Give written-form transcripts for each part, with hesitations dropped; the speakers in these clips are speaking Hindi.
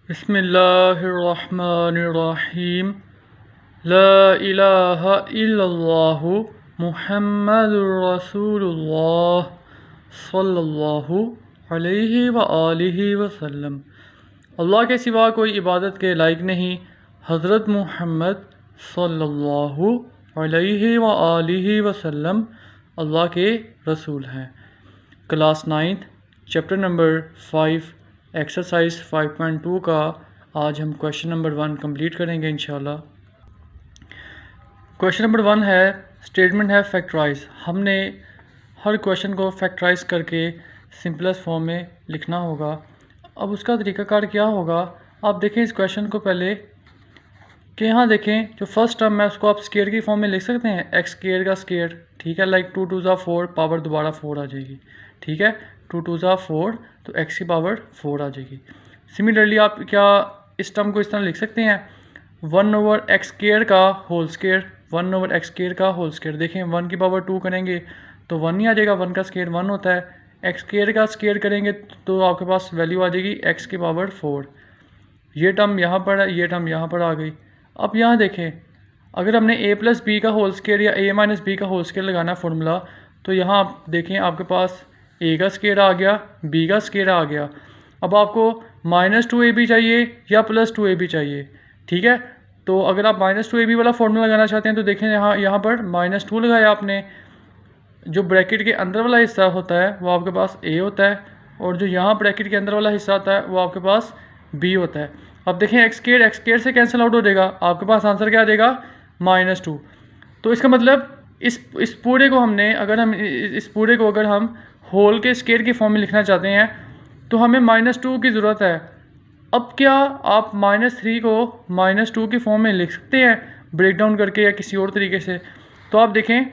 बिस्मिल्लाहिर्रहमानिर्रहीम। ला इलाहा इल्लल्लाहु मुहम्मदुर रसूलुल्लाह सल्लल्लाहु अलैहि व आलिहि वसल्लम। अल्लाह के सिवा कोई इबादत के लायक नहीं, हज़रत मुहम्मद सल्लल्लाहु अलैहि व आलिहि वसल्लम अल्लाह के रसूल हैं। Class 9th chapter number 5 exercise 5.2 का आज हम क्वेश्चन नंबर 1 कंप्लीट करेंगे इंशाल्लाह। क्वेश्चन नंबर 1 है, स्टेटमेंट है फैक्टराइज। हमने हर क्वेश्चन को फैक्टराइज करके सिंपलेस्ट फॉर्म में लिखना होगा। अब उसका तरीकाकार क्या होगा, आप देखें इस क्वेश्चन को पहले कि यहाँ देखें जो फर्स्ट टर्म है उसको आप स्केयर की फॉर्म में लिख सकते हैं, एक्स स्केयर का स्केयर, ठीक है। लाइक 2 2 4 पावर दोबारा 4 आ जाएगी, ठीक है। 2 2 4 तो एक्स की पावर 4 आ जाएगी। सिमिलरली आप क्या इस टर्म को इस तरह लिख सकते हैं, 1 ओवर एक्स स्केयर का whole square, 1 over x square का होल स्केयर। देखें 1 की पावर 2 करेंगे तो 1 ही आ जाएगा, 1 का स्केयर 1 होता है। एक्स स्केयर का स्केयर करेंगे तो आपके पास वैल्यू आ जाएगी एक्स की पावर 4। ये टर्म यहाँ पर है, ये टर्म यहाँ पर आ गई। अब यहाँ देखें, अगर हमने a प्लस बी का होल स्केयर या a माइनस बी का होल स्केयर लगाना फार्मूला, तो यहाँ आप देखें आपके पास a का स्केयर आ गया, b का स्केयर आ गया। अब आपको -2ab चाहिए या +2ab चाहिए, ठीक है। तो अगर आप -2ab वाला फार्मूला लगाना चाहते हैं तो देखें यहाँ पर -2 लगाया आपने। जो ब्रैकेट के अंदर वाला हिस्सा होता है वो आपके पास a होता है, और जो यहाँ ब्रैकेट के अंदर वाला हिस्सा होता है वो आपके पास b होता है। अब देखें एक्स स्केयर से कैंसिल आउट हो जाएगा, आपके पास आंसर क्या आ जाएगा, -2। तो इसका मतलब इस पूरे को हमने अगर हम होल के स्केयर की फॉर्म में लिखना चाहते हैं तो हमें -2 की ज़रूरत है। अब क्या आप -3 को -2 की फॉर्म में लिख सकते हैं ब्रेक डाउन करके या किसी और तरीके से? तो आप देखें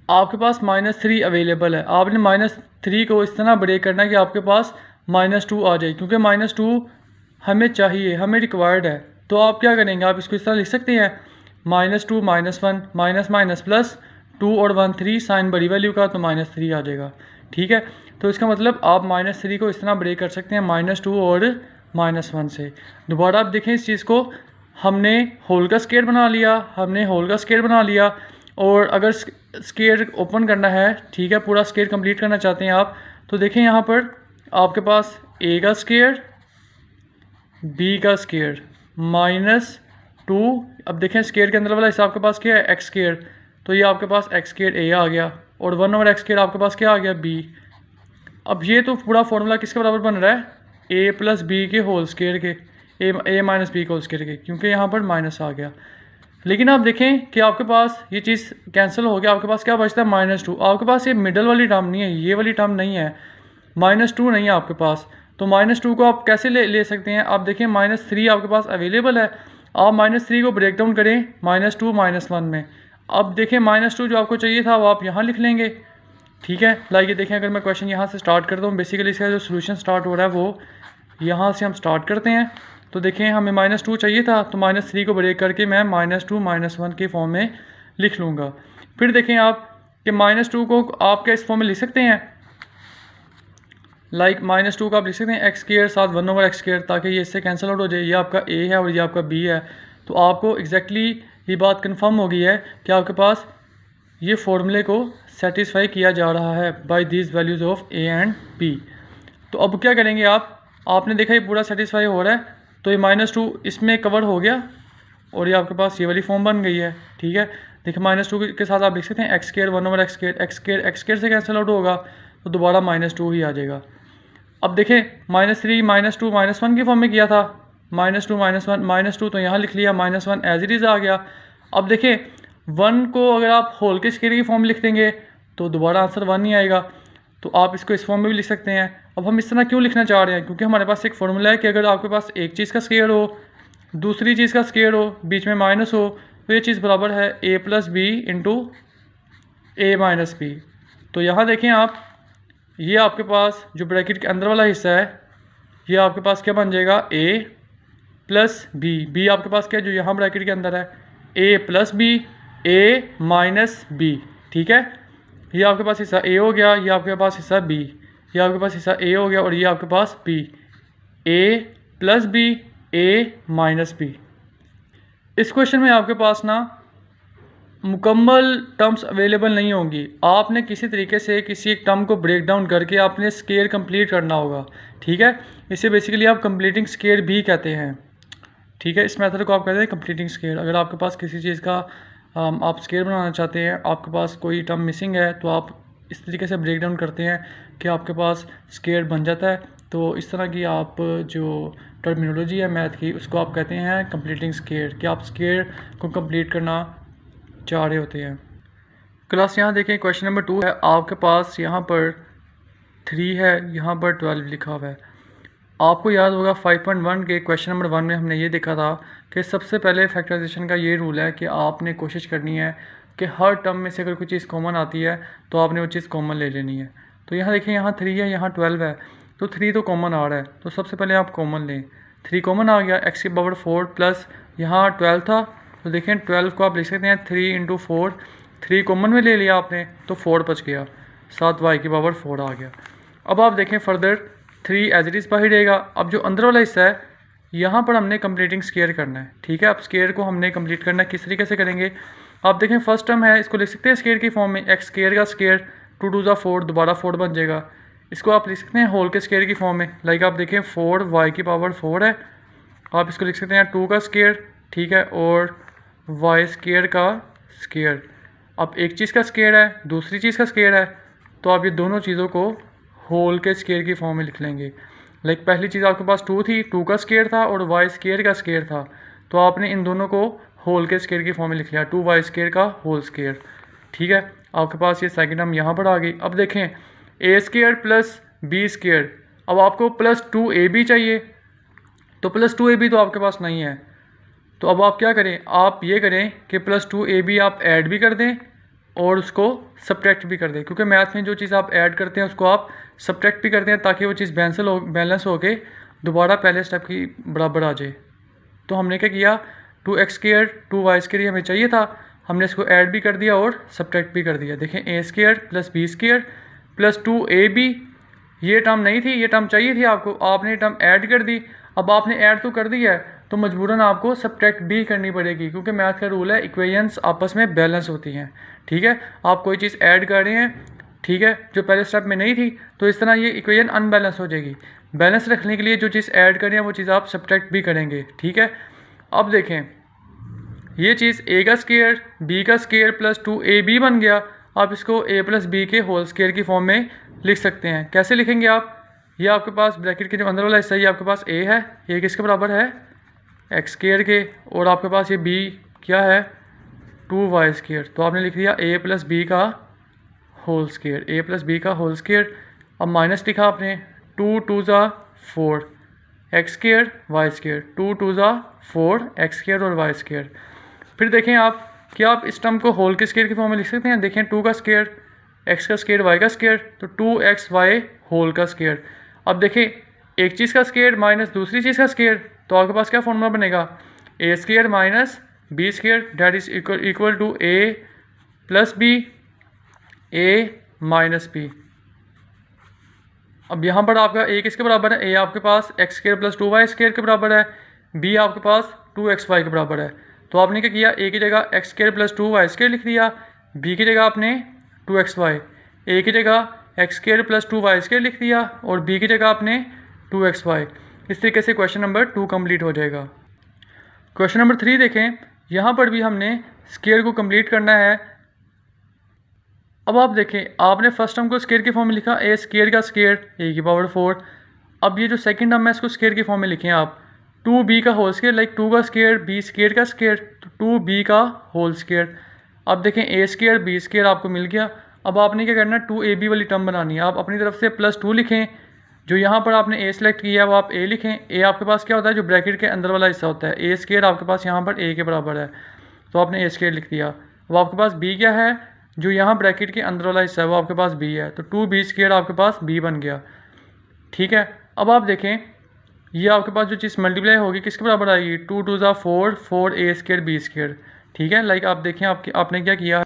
आपके पास -3 अवेलेबल है, आपने -3 को इस तरह ब्रेक करना है कि आपके पास -2 आ जाए, क्योंकि -2 हमें चाहिए, हमें रिक्वायर्ड है। तो आप क्या करेंगे, आप इसको इस तरह लिख सकते हैं, -2 -1 माइनस माइनस प्लस 2 और 1 3, साइन बड़ी वैल्यू का तो -3 आ जाएगा, ठीक है। तो इसका मतलब आप -3 को इस तरह ब्रेक कर सकते हैं -2 और -1 से। दोबारा आप देखें इस चीज़ को, हमने होल का स्केयर बना लिया, और अगर स्केयर ओपन करना है, ठीक है, पूरा स्केयर कंप्लीट करना चाहते हैं आप, तो देखें यहाँ पर आपके पास a का स्केयर, b का स्केयर -2। अब देखें स्केयर के अंदर वाला हिस्सा आपके पास क्या है, एक्स स्केयर, तो ये आपके पास एक्स स्केयर a आ गया, और 1 ओवर एक्स स्केयर आपके पास क्या आ गया, b। अब ये तो पूरा फॉर्मूला किसके बराबर बन रहा है, a प्लस बी के होल स्केयर के, a माइनस बी के होल स्केयर के, क्योंकि यहाँ पर माइनस आ गया। लेकिन आप देखें कि आपके पास ये चीज़ कैंसिल हो गया, आपके पास क्या बचता है, -2। आपके पास ये मिडल वाली टर्म नहीं है, ये वाली टर्म नहीं है, -2 नहीं है आपके पास। तो -2 को आप कैसे ले सकते हैं, आप देखें -3 आपके पास अवेलेबल है, आप -3 को ब्रेक डाउन करें -2 -1 में। अब देखें -2 जो आपको चाहिए था वो आप यहाँ लिख लेंगे, ठीक है। लाइए देखें, अगर मैं क्वेश्चन यहाँ से स्टार्ट करता हूँ, बेसिकली इसका जो सोल्यूशन स्टार्ट हो रहा है वो यहाँ से हम स्टार्ट करते हैं। तो देखें हमें -2 चाहिए था, तो -3 को ब्रेक करके मैं -2 -1 के फॉर्म में लिख लूँगा। फिर देखें आप कि -2 को आप क्या इस फॉर्म में लिख सकते हैं, लाइक -2 का आप लिख सकते हैं एक्स स्केयर साथ 1 ओवर एक्स स्केयर, ताकि ये इससे कैंसिल आउट हो जाए। ये आपका a है और ये आपका b है, तो आपको एग्जैक्टली ये बात कंफर्म हो गई है कि आपके पास ये फॉर्मूले को सेटिस्फाई किया जा रहा है by these values of a and b। तो अब क्या करेंगे आपने देखा ये पूरा सेटिस्फाई हो रहा है, तो ये -2 इसमें कवर हो गया और ये आपके पास ये वाली फॉर्म बन गई है, ठीक है। देखिए -2 के साथ आप लिख सकते हैं x square 1 over x square से कैंसिल आउट होगा तो दोबारा -2 ही आ जाएगा। अब देखें -3 -2 -1 की फॉर्म में किया था, -2 -1 -2 तो यहाँ लिख लिया, -1 एज इट इज़ आ गया। अब देखें 1 को अगर आप होल के स्केयर की फॉर्म में लिख देंगे तो दोबारा आंसर 1 ही आएगा, तो आप इसको इस फॉर्म में भी लिख सकते हैं। अब हम इस तरह क्यों लिखना चाह रहे हैं, क्योंकि हमारे पास एक फॉर्मूला है कि अगर आपके पास एक चीज़ का स्केयर हो, दूसरी चीज़ का स्केयर हो, बीच में माइनस हो, तो ये चीज़ बराबर है a plus b into a minus b. तो यहाँ देखें आप, ये आपके पास जो ब्रैकेट के अंदर वाला हिस्सा है ये आपके पास क्या बन जाएगा, a प्लस बी आपके पास क्या है जो यहाँ ब्रैकेट के अंदर है, a plus b a minus b, ठीक है। ये आपके पास हिस्सा a हो गया, ये आपके पास हिस्सा b, ये आपके पास हिस्सा a हो गया और ये आपके पास b। ए प्लस बी ए माइनस बी। इस क्वेश्चन में आपके पास ना मुकम्मल टर्म्स अवेलेबल नहीं होंगी। आपने किसी तरीके से किसी एक टर्म को ब्रेक डाउन करके आपने स्केयर कंप्लीट करना होगा। ठीक है, इसे बेसिकली आप कंप्लीटिंग स्केयर भी कहते हैं। ठीक है, इस मेथड को आप कहते हैं कंप्लीटिंग स्केयर। अगर आपके पास किसी चीज़ का आप स्केयर बनाना चाहते हैं, आपके पास कोई टर्म मिसिंग है, तो आप इस तरीके से ब्रेक डाउन करते हैं कि आपके पास स्केयर बन जाता है। तो इस तरह की आप जो टर्मिनोलॉजी है मैथ की, उसको आप कहते हैं कंप्लीटिंग स्केयर, कि आप स्केयर को कंप्लीट करना चाह रहे होते हैं। क्लास यहाँ देखें, क्वेश्चन नंबर 2 है आपके पास, यहाँ पर 3 है, यहाँ पर 12 लिखा हुआ है। आपको याद होगा 5.1 के क्वेश्चन नंबर 1 में हमने ये देखा था कि सबसे पहले फैक्टराइजेशन का ये रूल है कि आपने कोशिश करनी है कि हर टर्म में से अगर कोई चीज़ कॉमन आती है तो आपने वो चीज़ कॉमन ले लेनी है। तो यहाँ देखें, यहाँ 3 है, यहाँ 12 है, तो 3 तो कॉमन आ रहा है, तो सबसे पहले आप कॉमन लें। 3 कॉमन आ गया, x की पावर 4 प्लस यहाँ 12 था, तो देखें 12 को आप लिख सकते हैं 3 इंटू 4। 3 कॉमन में ले लिया आपने तो 4 बच गया, 7y की पावर 4 आ गया। अब आप देखें फर्दर 3 एज इट इज़ बाहर रहेगा। अब जो अंदर वाला हिस्सा है, यहाँ पर हमने कंप्लीटिंग स्केयर करना है। ठीक है, अब स्केयर को हमने कंप्लीट करना है, किस तरीके से करेंगे? आप देखें फर्स्ट टर्म है, इसको लिख सकते हैं स्केयर की फॉर्म में, एक्स स्केयर का स्केयर 2 2 ज़ा 4, दोबारा 4 बन जाएगा। इसको आप लिख सकते हैं होल के स्केयर की फॉर्म में, लाइक आप देखें 4 y की पावर 4 है, आप इसको लिख सकते हैं 2 का स्केयर। ठीक है, और y स्केयर का स्केयर। अब एक चीज़ का स्केयर है, दूसरी चीज़ का स्केयर है, तो आप ये दोनों चीज़ों को होल के स्केयर की फॉर्म में लिख लेंगे। लाइक पहली चीज़ आपके पास 2 थी, 2 का स्केयर था, और y स्केयर का स्केयर था, तो आपने इन दोनों को होल के स्केयर की फॉर्म में लिख लिया, 2y स्केयर का होल स्केयर। ठीक है, आपके पास ये सेकंड टर्म यहाँ पर आ गई। अब देखें a square plus b square, अब आपको प्लस 2ab चाहिए, तो प्लस 2ab तो आपके पास नहीं है, तो अब आप क्या करें? आप ये करें कि प्लस 2ab आप ऐड भी कर दें और उसको सब्ट्रैक्ट भी कर दें, क्योंकि मैथ में जो चीज़ आप ऐड करते हैं उसको आप सब्ट्रैक्ट भी करते हैं ताकि वो चीज़ बैलेंस हो के दोबारा पहले स्टेप की बराबर आ जाए। तो हमने क्या किया, 2x स्केयर 2y स्केयर हमें चाहिए था, हमने इसको ऐड भी कर दिया और सब्ट्रैक्ट भी कर दिया। देखें a square plus b square plus 2ab, ये टर्म नहीं थी, ये टर्म चाहिए थी आपको, आपने ये टर्म ऐड कर दी। अब आपने ऐड तो कर दी है, तो मजबूरन आपको सब्ट्रैक्ट भी करनी पड़ेगी, क्योंकि मैथ का रूल है इक्वेशंस आपस में बैलेंस होती हैं। ठीक है, आप कोई चीज़ ऐड कर रहे हैं, ठीक है, जो पहले स्टेप में नहीं थी, तो इस तरह ये इक्वेशन अनबैलेंस हो जाएगी। बैलेंस रखने के लिए जो चीज़ ऐड कर रहे हैं वो चीज़ आप सब्ट्रैक्ट भी करेंगे। ठीक है, अब देखें ये चीज़ a का स्केयर b का स्केयर प्लस 2ab बन गया, आप इसको a प्लस b के होल स्केयर की फॉर्म में लिख सकते हैं। कैसे लिखेंगे आप? ये आपके पास ब्रैकेट के जो अंदर वाला हिस्सा, ये आपके पास a है, ये किसके बराबर है? x स्केयर के, और आपके पास ये b क्या है? 2y स्केयर, तो आपने लिख दिया a प्लस b का whole square, a plus b का होल स्केयर। अब माइनस लिखा आपने, 2 2 ज़ा 4 एक्स स्केयर वाई स्केयर, 2 2 ज़ा 4 एक्स स्केयर और वाई स्केयर। फिर देखें आप, क्या आप इस टर्म को होल के स्केयर की फॉर्म में लिख सकते हैं? देखें 2 का स्केयर एक्स का स्केयर वाई का स्केयर, तो 2xy होल का स्केयर। अब देखें एक चीज़ का स्केयर माइनस दूसरी चीज़ का स्केयर, तो आपके पास क्या फॉर्मूला बनेगा? a square minus b square that is equal to a plus b a minus b। अब यहाँ पर आपका a किसके बराबर है? a आपके पास x square plus 2y square के बराबर है, b आपके पास 2xy के बराबर है। तो आपने क्या किया, a की जगह x square plus 2y square लिख दिया, b की जगह आपने 2xy, a की जगह x square plus 2y square लिख दिया, और b की जगह आपने 2xy। इस तरीके से क्वेश्चन नंबर 2 कंप्लीट हो जाएगा। क्वेश्चन नंबर 3 देखें, यहाँ पर भी हमने स्केयर को कंप्लीट करना है। अब आप देखें, आपने फर्स्ट टर्म को स्केयर की फॉर्म में लिखा, a स्केयर का स्केयर a की पावर 4। अब ये जो सेकंड टर्म है इसको स्केयर की फॉर्म में लिखें आप, 2b का होल स्केयर, लाइक 2 का स्केयर b स्केयर का स्केयर, तो 2b का होल स्केयर। अब देखें a स्केयर b स्केयर आपको मिल गया। अब आपने क्या करना है, 2ab वाली टर्म बनानी है। आप अपनी तरफ से प्लस 2 लिखें, जो यहाँ पर आपने a सेलेक्ट किया है वो आप a लिखें। a आपके पास क्या होता है? जो ब्रैकेट के अंदर वाला हिस्सा होता है। a स्केयर आपके पास यहाँ पर a के बराबर है, तो आपने a स्केयर लिख दिया। अब आपके पास b क्या है? जो यहाँ ब्रैकेट के अंदर वाला हिस्सा है वो आपके पास b है, तो 2b स्केयर आपके पास b बन गया। ठीक है, अब आप देखें ये आपके पास जो चीज़ मल्टीप्लाई होगी किसके बराबर आएगी? 2 2 ज़ा 4 4a स्केयर b स्केयर। ठीक है, लाइक आप देखें आपने क्या किया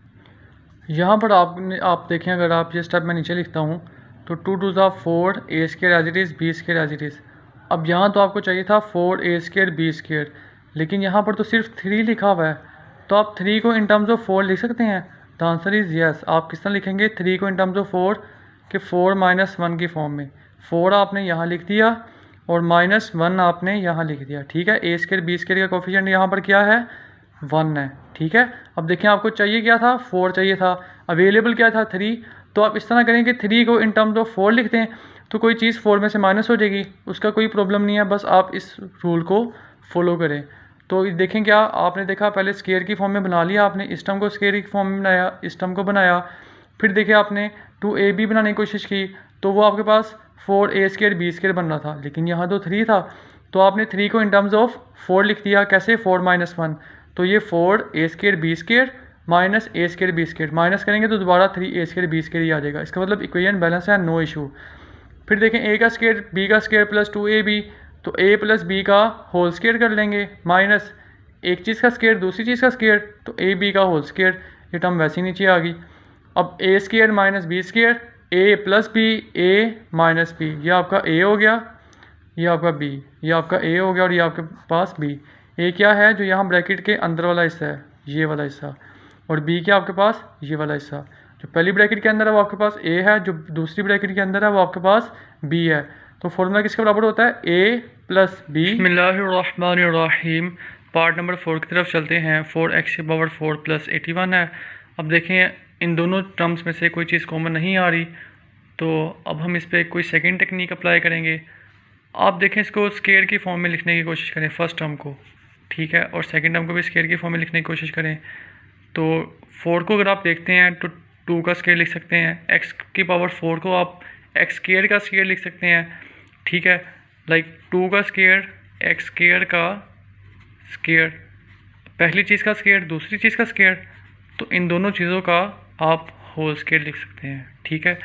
यहाँ पर, आप देखें अगर आप ये स्टेप मैं नीचे लिखता हूँ, तो 2 2 ज़ा 4 a square as it is b square as it is, अब यहाँ तो आपको चाहिए था 4a² b², लेकिन यहाँ पर तो सिर्फ 3 लिखा हुआ है, तो आप 3 को इन टर्म्स ऑफ 4 लिख सकते हैं। The answer is yes. आप किस तरह लिखेंगे 3 को इन टर्म्स ऑफ 4 के 4 - 1 की फॉर्म में। 4 आपने यहाँ लिख दिया और -1 आपने यहाँ लिख दिया, ठीक है। a² b² का कोफिशिएंट यहाँ पर क्या है, 1 है, ठीक है। अब देखें आपको चाहिए क्या था, 4 चाहिए था, अवेलेबल क्या था, 3। तो आप इस तरह करें कि 3 को इन टर्म्स ऑफ 4 लिख दें, तो कोई चीज़ 4 में से माइनस हो जाएगी, उसका कोई प्रॉब्लम नहीं है, बस आप इस रूल को फॉलो करें। तो देखें क्या आपने देखा, पहले स्केयर की फॉर्म में बना लिया आपने, इस टर्म को स्केयर की फॉर्म में बनाया, इस टर्म को बनाया, फिर देखिए आपने 2ab बनाने की कोशिश की, तो वो आपके पास 4a² b² बन रहा था, लेकिन यहाँ तो 3 था, तो आपने 3 को इन टर्म्स ऑफ 4 लिख दिया। कैसे, 4 - 1, तो ये 4a² b² minus a² b² minus करेंगे तो दोबारा 3a² b² ही आ जाएगा। इसका मतलब इक्वेशन बैलेंस है, नो इशू। फिर देखें a का स्केयर b का स्केयर प्लस 2ab, तो a प्लस b का होल स्केयर कर लेंगे, माइनस एक चीज़ का स्केयर दूसरी चीज़ का स्केयर, तो ab का होल स्केयर, ये टर्म वैसे ही नीचे आ गई। अब a² minus b², a plus b, a minus b, ये आपका a हो गया, ये आपका b, ये आपका a हो गया और ये आपके पास b। a क्या है, जो यहाँ ब्रैकेट के अंदर वाला हिस्सा है, ये वाला हिस्सा, और b क्या आपके पास, ये वाला हिस्सा। जो पहली ब्रैकेट के अंदर है वो आपके पास a है, जो दूसरी ब्रैकेट के अंदर है वो आपके पास b है। तो फॉर्मूला किसके बराबर होता है, a प्लस b। बिस्मिल्लाहिर्रहमानिर्रहीम। पार्ट नंबर 4 की तरफ चलते हैं। 4x⁴ प्लस 81 है। अब देखें इन दोनों टर्म्स में से कोई चीज़ कॉमन नहीं आ रही, तो अब हम इस पर कोई सेकेंड टेक्निक अप्लाई करेंगे। आप देखें इसको स्केयर की फॉर्म में लिखने की कोशिश करें, फर्स्ट टर्म को, ठीक है, और सेकेंड टर्म को भी स्केयर की फॉर्म में लिखने की कोशिश करें। तो 4 को अगर आप देखते हैं तो 2 का स्केयर लिख सकते हैं, x⁴ को आप x² का स्केयर लिख सकते हैं, ठीक है, लाइक 2 का स्केयर x² का स्केयर, पहली चीज़ का स्केयर दूसरी चीज़ का स्केयर, तो इन दोनों चीज़ों का आप होल स्केयर लिख सकते हैं, ठीक है।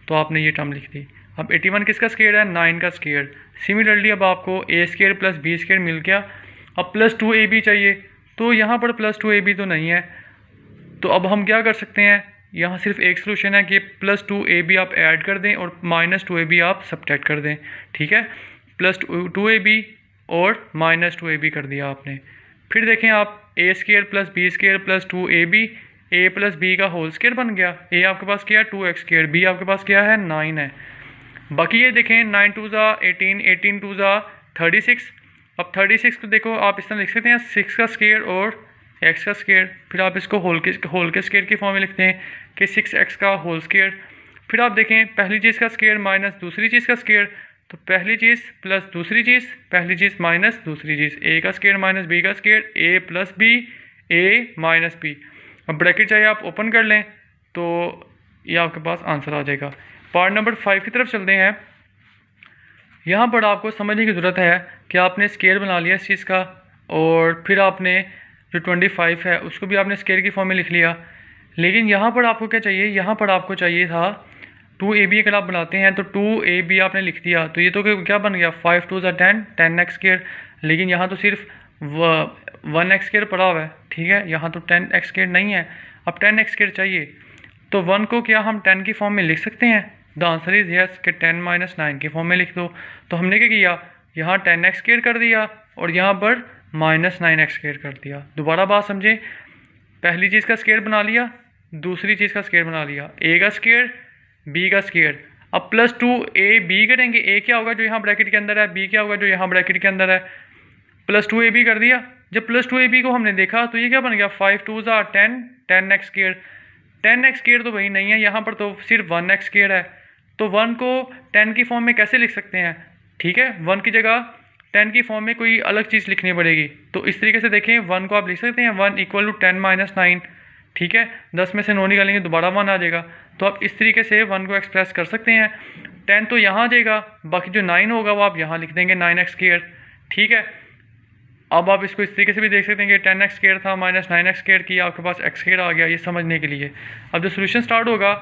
तो आपने ये टर्म लिख दी। अब 81 किसका स्केयर है, 9 का स्केयर। सिमिलरली अब आपको a² प्लस b² मिल गया। अब प्लस 2ab चाहिए, तो यहाँ पर प्लस 2ab तो नहीं है, तो अब हम क्या कर सकते हैं, यहाँ सिर्फ एक सोल्यूशन है कि प्लस 2ab आप ऐड कर दें और माइनस 2ab आप सब्ट्रैक्ट कर दें, ठीक है। प्लस 2ab और माइनस 2ab कर दिया आपने। फिर देखें आप a² plus b² plus 2ab, a plus b का होल स्केयर बन गया। a आपके पास क्या है, 2x², b आपके पास क्या है, 9 है। बाकी ये देखें 9 2 ज़ा 18, 18 2 ज़ा 36। अब 36 को देखो आप इस तरह लिख सकते हैं 6 का स्केयर और x का स्केयर, फिर आप इसको होल के स्केयर की फॉर्म में लिखते हैं कि 6x का होल स्केयर। फिर आप देखें पहली चीज़ का स्केयर माइनस दूसरी चीज़ का स्केयर, तो पहली चीज़ प्लस दूसरी चीज़, पहली चीज़ माइनस दूसरी चीज़, a का स्केयर माइनस b का square, a plus b, a minus b। अब ब्रैकेट चाहे आप ओपन कर लें तो ये आपके पास आंसर आ जाएगा। पार्ट नंबर 5 की तरफ चलते हैं। यहाँ पर आपको समझने की ज़रूरत है कि आपने स्केयर बना लिया इस चीज़ का, और फिर आपने जो 25 है उसको भी आपने स्केयर की फॉर्म में लिख लिया, लेकिन यहाँ पर आपको क्या चाहिए, यहाँ पर आपको चाहिए था 2ab। अगर आप बनाते हैं तो 2ab आपने लिख दिया, तो ये तो क्या बन गया, 5 2 ज़ा 10, 10x², लेकिन यहाँ तो सिर्फ 1x² पड़ा हुआ है, ठीक है, यहाँ तो 10x² नहीं है। अब 10x² चाहिए, तो 1 को क्या हम 10 की फॉर्म में लिख सकते हैं, द आंसर इज़ यस कि 10 - 9 की फॉर्म में लिख दो। तो हमने क्या किया, यहाँ 10x² कर दिया और यहाँ पर -9x² कर दिया। दोबारा बात समझें, पहली चीज़ का स्केयर बना लिया, दूसरी चीज़ का स्केयर बना लिया, a का स्केयर b का स्केयर। अब प्लस 2ab करेंगे, a क्या होगा जो यहाँ ब्रैकेट के अंदर है, b क्या होगा जो यहाँ ब्रैकेट के अंदर है, प्लस 2ab कर दिया। जब प्लस 2ab को हमने देखा तो ये क्या बन गया, 5 2 ज़ा 10, 10x², 10x² तो वही नहीं है, यहाँ पर तो सिर्फ 1x² है, तो 1 को 10 की फॉर्म में कैसे लिख सकते हैं, ठीक है, 1 की जगह 10 की फॉर्म में कोई अलग चीज़ लिखनी पड़ेगी। तो इस तरीके से देखें 1 को आप लिख सकते हैं 1 = 10 - 9, ठीक है, 10 में से 9 निकालेंगे दोबारा 1 आ जाएगा। तो आप इस तरीके से 1 को एक्सप्रेस कर सकते हैं। 10 तो यहाँ आ जाएगा, बाकी जो 9 होगा वो आप यहाँ लिख देंगे 9x², ठीक है। अब आप इसको इस तरीके से भी देख सकते हैं कि 10x² था माइनस 9x² किया, आपके पास x² आ गया, ये समझने के लिए। अब जो सोल्यूशन स्टार्ट होगा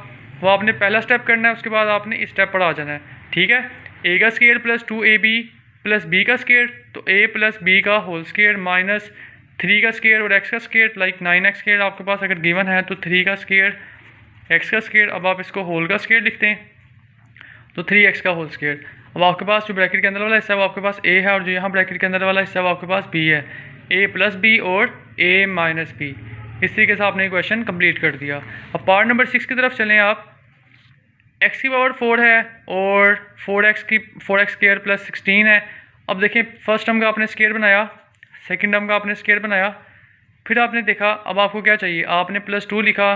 वो आपने पहला स्टेप करना है, उसके बाद आपने इस स्टेप पर आ जाना है, ठीक है। a का square plus 2ab plus b का स्केयर, तो a प्लस b का होल स्केयर माइनस 3 का स्केयर और x का स्केयर, लाइक 9x² आपके पास अगर गिवन है तो 3 का स्केयर, x का स्केयर। अब आप इसको होल का स्केयर लिखते हैं तो 3x का होल स्केयर। अब आपके पास जो ब्रैकेट के अंदर वाला हिस्सा है वो आपके पास ए है, और जो यहाँ ब्रैकेट के अंदर वाला हिस्सा है वो आपके पास बी है, ए प्लस बी और ए माइनस बी। इस तरीके से आपने क्वेश्चन कंप्लीट कर दिया। अब पार्ट नंबर 6 की तरफ चलें आप। एक्स की पावर 4 है और 4x स्क्वायर प्लस 16 है। अब देखें, फर्स्ट टर्म का आपने स्क्वायर बनाया, सेकंड टर्म का आपने स्क्वायर बनाया, फिर आपने देखा अब आपको क्या चाहिए, आपने +2 लिखा,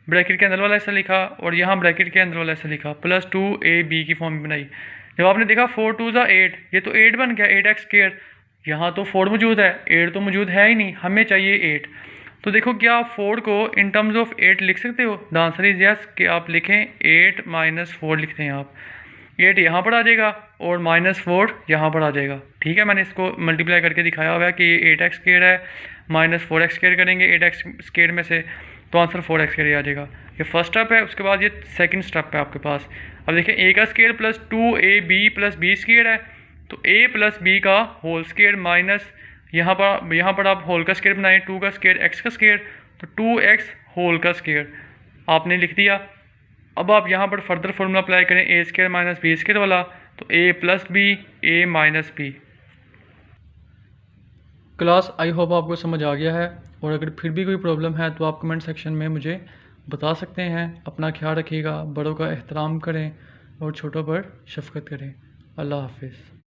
ब्रैकेट के अंदर वाला हिस्सा लिखा, और यहाँ ब्रैकेट के अंदर वाला हिस्सा लिखा, +2ab की फॉर्म में बनाई। जब आपने देखा 4 2 ज़ा 8, ये तो 8 बन गया, 8x स्क्वायर। यहाँ तो 4 मौजूद है, 8 तो मौजूद है ही नहीं, हमें चाहिए 8। तो देखो, क्या आप 4 को इन टर्म्स ऑफ 8 लिख सकते हो? द आंसर इज यस, कि आप लिखें 8 - 4 लिखते हैं आप। 8 यहाँ पर आ जाएगा और -4 यहाँ पर आ जाएगा। ठीक है, मैंने इसको मल्टीप्लाई करके दिखाया हुआ है कि ये 8x स्क्वायर है, -4x स्क्वायर करेंगे 8x स्क्वायर में से, तो आंसर 4x स्क्वायर आ जाएगा। ये फर्स्ट स्टेप है। उसके बाद ये सेकंड स्टेप है आपके पास। अब देखिए, a का स्क्वायर +2ab + b स्क्वायर है, तो a + b का होल स्क्वायर माइनस यहाँ पर आप होल का स्क्वायर बनाएं, 2 का स्क्वायर x का स्क्वायर, तो 2x होल का स्क्वायर आपने लिख दिया। अब आप यहाँ पर फर्दर फॉर्मूला अप्लाई करें, a स्क्वायर - b स्क्वायर वाला, तो a + b a - b। Class I hope आपको समझ आ गया है, और अगर फिर भी कोई प्रॉब्लम है तो आप कमेंट सेक्शन में मुझे बता सकते हैं। अपना ख्याल रखिएगा, बड़ों का एहतराम करें और छोटों पर शफकत करें। अल्लाह हाफिज़।